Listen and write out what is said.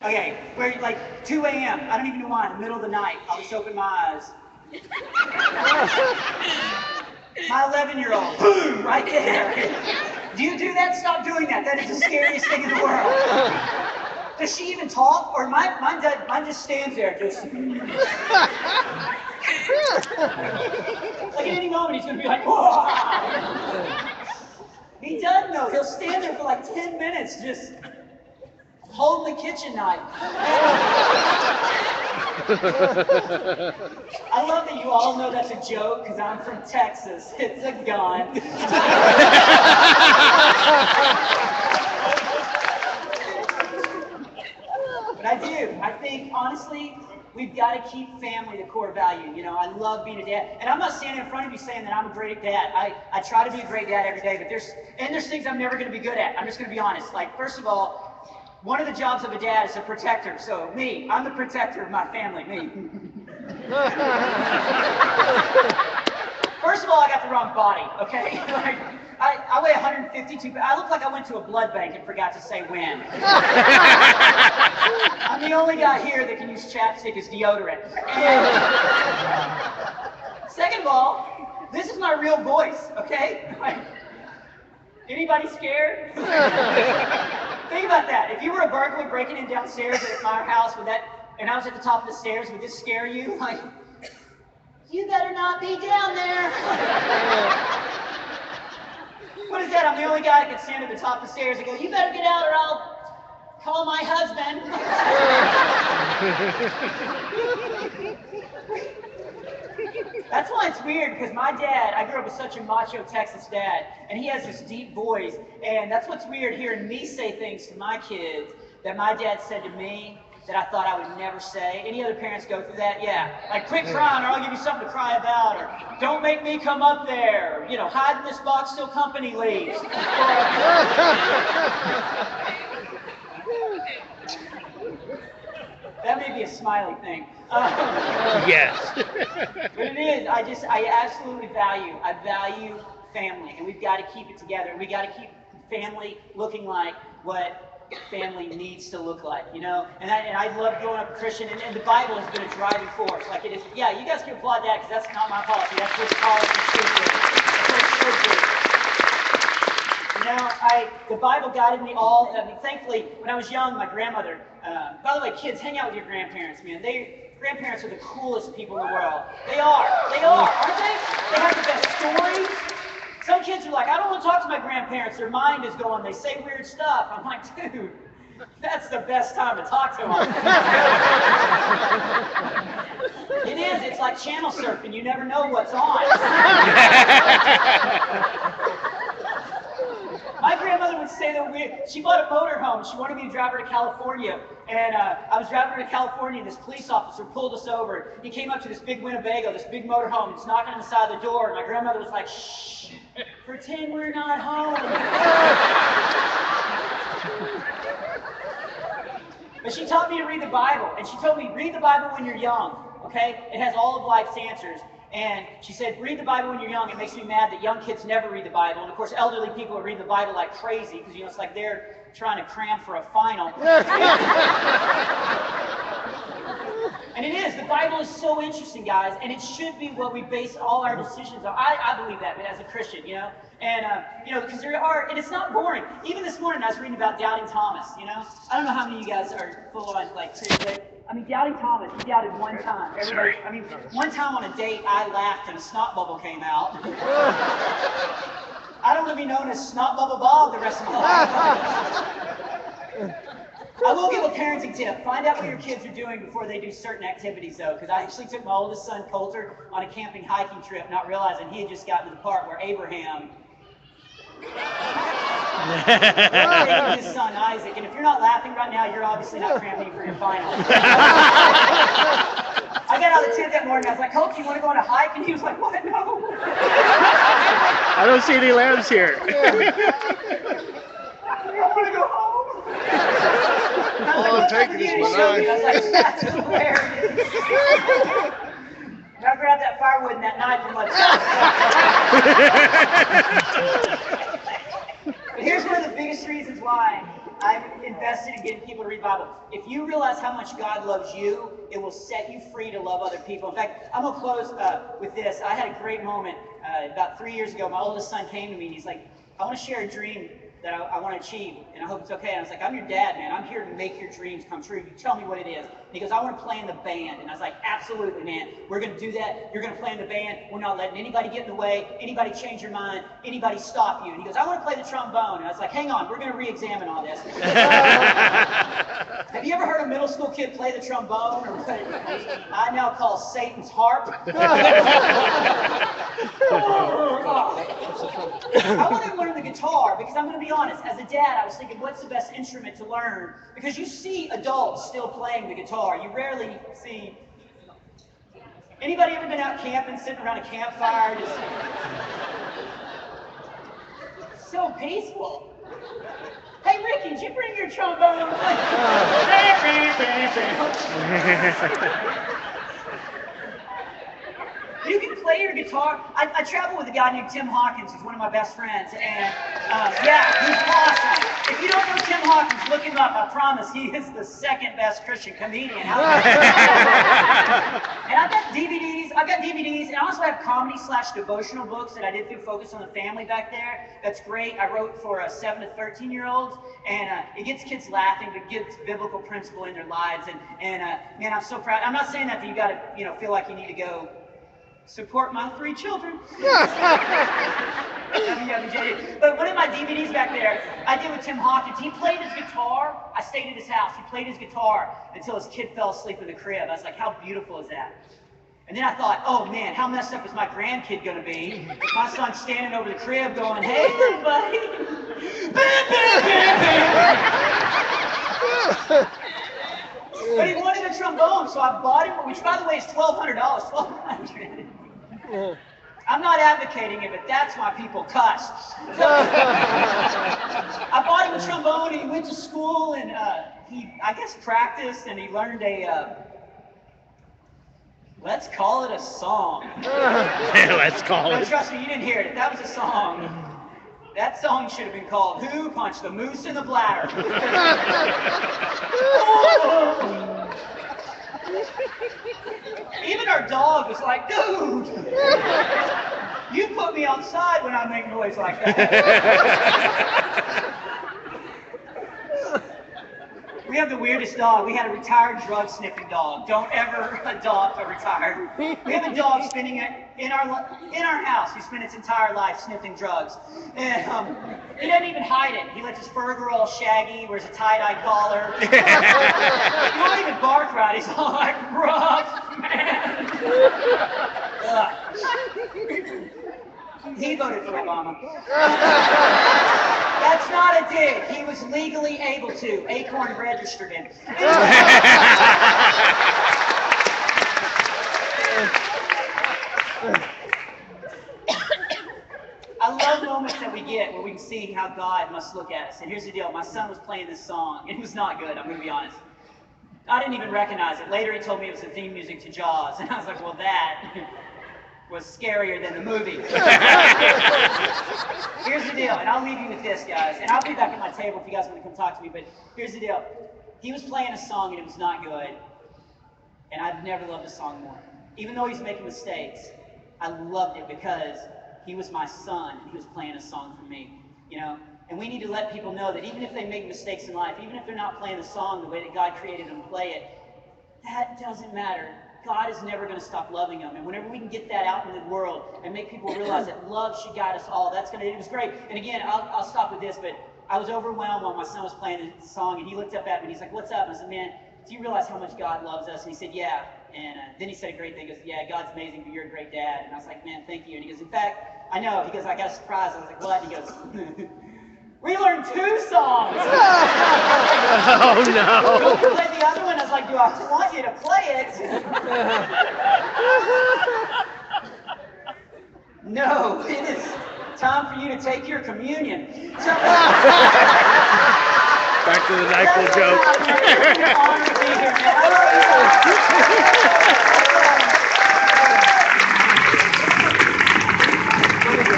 Okay, we're like 2 a.m. I don't even know why. In the middle of the night, I'll just open my eyes. My 11-year-old, boom, right there. Do you do that? Stop doing that. That is the scariest thing in the world. Does she even talk? Or mine just stands there, just. Like at any moment, he's going to be like, whoa. He does know. He'll stand there for like 10 minutes, just holding the kitchen knife. I love that you all know that's a joke because I'm from Texas. It's a gun. But I do. I think, honestly, we've got to keep family the core value. You know, I love being a dad. And I'm not standing in front of you saying that I'm a great dad. I try to be a great dad every day, but there's things I'm never going to be good at. I'm just going to be honest. Like, first of all, one of the jobs of a dad is a protector. So me, I'm the protector of my family, me. First of all, I got the wrong body, okay? Like, I weigh 152 pounds. I look like I went to a blood bank and forgot to say when. I'm the only guy here that can use chapstick as deodorant. And second of all, this is my real voice, okay? Like, anybody scared? Think about that. If you were a burglar breaking in downstairs at my house, and I was at the top of the stairs, would this scare you? Like, you better not be down there. What is that? I'm the only guy that can stand at the top of the stairs and go, you better get out or I'll call my husband. That's why it's weird, because my dad, I grew up with such a macho Texas dad, and he has this deep voice, and that's what's weird, hearing me say things to my kids that my dad said to me that I thought I would never say. Any other parents go through that? Yeah. Like, quit crying or I'll give you something to cry about, or don't make me come up there, or, you know, hide in this box till company leaves. That may be a Smiley thing. Yes. But it is. I absolutely value family, and we've got to keep it together. We got to keep family looking like what family needs to look like, you know? And I love growing up a Christian, and the Bible has been a driving force. Like it is, yeah, you guys can applaud that because that's not my policy. That's what policy should be. That's what it should be. You know, the Bible guided me all. I mean, thankfully, when I was young, my grandmother, by the way, kids, hang out with your grandparents, man. Grandparents are the coolest people in the world. They are, aren't they? They have the best stories. Some kids are like, I don't want to talk to my grandparents. Their mind is going, they say weird stuff. I'm like, dude, that's the best time to talk to them. It is. It's like channel surfing. You never know what's on. My grandmother would say that she bought a motorhome. She wanted me to drive her to California. And I was driving her to California, and this police officer pulled us over. He came up to this big Winnebago, this big motorhome. He's knocking on the side of the door. And my grandmother was like, shh, pretend we're not home. But she taught me to read the Bible. And she told me, read the Bible when you're young, okay? It has all of life's answers. And she said, read the Bible when you're young. It makes me mad that young kids never read the Bible. And of course, elderly people are reading the Bible like crazy because, you know, it's like they're trying to cram for a final. And it is. The Bible is so interesting, guys. And it should be what we base all our decisions on. I believe that as a Christian, you know. And, you know, because and it's not boring. Even this morning, I was reading about doubting Thomas, you know. I don't know how many of you guys are full on, like, seriously. I mean, doubting Thomas, he doubted one time. One time on a date, I laughed and a snot bubble came out. I don't want to be known as Snot Bubble Bob the rest of my life. I will give a parenting tip. Find out what your kids are doing before they do certain activities, though, because I actually took my oldest son, Coulter, on a camping hiking trip, not realizing he had just gotten to the part where Abraham his son Isaac, and if you're not laughing right now, you're obviously not cramming for your final. I got out of the tent that morning, I was like, Coach, you want to go on a hike? And he was like, what? No. I don't see any lambs here. I want to go home. All I'm taking is my knife. I was like, that's hilarious. Now grab that firewood and that knife and let's go. But here's one of the biggest reasons why I'm invested in getting people to read the Bible. If you realize how much God loves you, it will set you free to love other people. In fact, I'm going to close with this. I had a great moment about 3 years ago. My oldest son came to me and he's like, I want to share a dream that I want to achieve, and I hope it's okay. And I was like, I'm your dad, man. I'm here to make your dreams come true. You tell me what it is. And he goes, I want to play in the band. And I was like, absolutely, man. We're going to do that. You're going to play in the band. We're not letting anybody get in the way, anybody change your mind, anybody stop you. And he goes, I want to play the trombone. And I was like, hang on, we're going to re-examine all this. Have you ever heard a middle school kid play the trombone, or what I now call Satan's harp? I want to learn the guitar because I'm going to be honest, as a dad, I was thinking, what's the best instrument to learn? Because you see adults still playing the guitar. You rarely see. Anybody ever been out camping, sitting around a campfire, just so peaceful? Hey, Ricky, did you bring your trombone? You can play your guitar. I travel with a guy named Tim Hawkins, who's one of my best friends, and yeah, he's awesome. If you don't know Tim Hawkins, look him up. I promise, he is the second best Christian comedian out there. And I've got DVDs, and I also have comedy/devotional books that I did through Focus on the Family back there. That's great. I wrote for 7 to 13-year-olds, and it gets kids laughing, but gets biblical principle in their lives. And man, I'm so proud. I'm not saying that you got to, feel like you need to go support my 3 children. But one of my DVDs back there, I did with Tim Hawkins. He played his guitar. I stayed at his house. He played his guitar until his kid fell asleep in the crib. I was like, how beautiful is that? And then I thought, oh man, how messed up is my grandkid going to be? If my son's standing over the crib going, hey, little buddy. But he wanted a trombone, so I bought him, which by the way is $1,200. $1,200. I'm not advocating it, but that's why people cuss. I bought him a trombone, and he went to school, and he, I guess, practiced, and he learned a, let's call it a song. Let's call No, it. trust me, you didn't hear it. That was a song. That song should have been called Who Punched the Moose in the Bladder? Even our dog was like, dude, you put me outside when I make noise like that. We have the weirdest dog. We had a retired drug sniffing dog. Don't ever adopt a retired. We have a dog spending it in our house. He spent its entire life sniffing drugs. And he doesn't even hide it. He lets his fur grow all shaggy, wears a tie-dye collar. He won't even bark right. He's all like, rough, man. He voted for Obama. That's not a dig. He was legally able to. Acorn registered him. I love moments that we get where we can see how God must look at us. And here's the deal. My son was playing this song. It was not good. I'm going to be honest. I didn't even recognize it. Later he told me it was the theme music to Jaws. And I was like, well, that was scarier than the movie. Here's the deal, and I'll leave you with this, guys, and I'll be back at my table if you guys want to come talk to me, but here's the deal. He was playing a song and it was not good, and I've never loved a song more. Even though he's making mistakes, I loved it because he was my son and he was playing a song for me, And we need to let people know that even if they make mistakes in life, even if they're not playing the song the way that God created them to play it, that doesn't matter. God is never going to stop loving them. And whenever we can get that out in the world and make people realize that love should guide us all, it was great. And again, I'll stop with this, but I was overwhelmed while my son was playing the song, and he looked up at me and he's like, what's up? And I said, man, do you realize how much God loves us? And he said, yeah. And then he said a great thing. He goes, yeah, God's amazing, but you're a great dad. And I was like, man, thank you. And he goes, in fact, I know. He goes, I got a surprise. I was like, what? And he goes, we learned 2 songs. Oh, no. Don't you play the other one? I was like, do I want you to play it? No, it is time for you to take your communion. So, Back to the NyQuil joke. It's an honor to be here, man. I love you.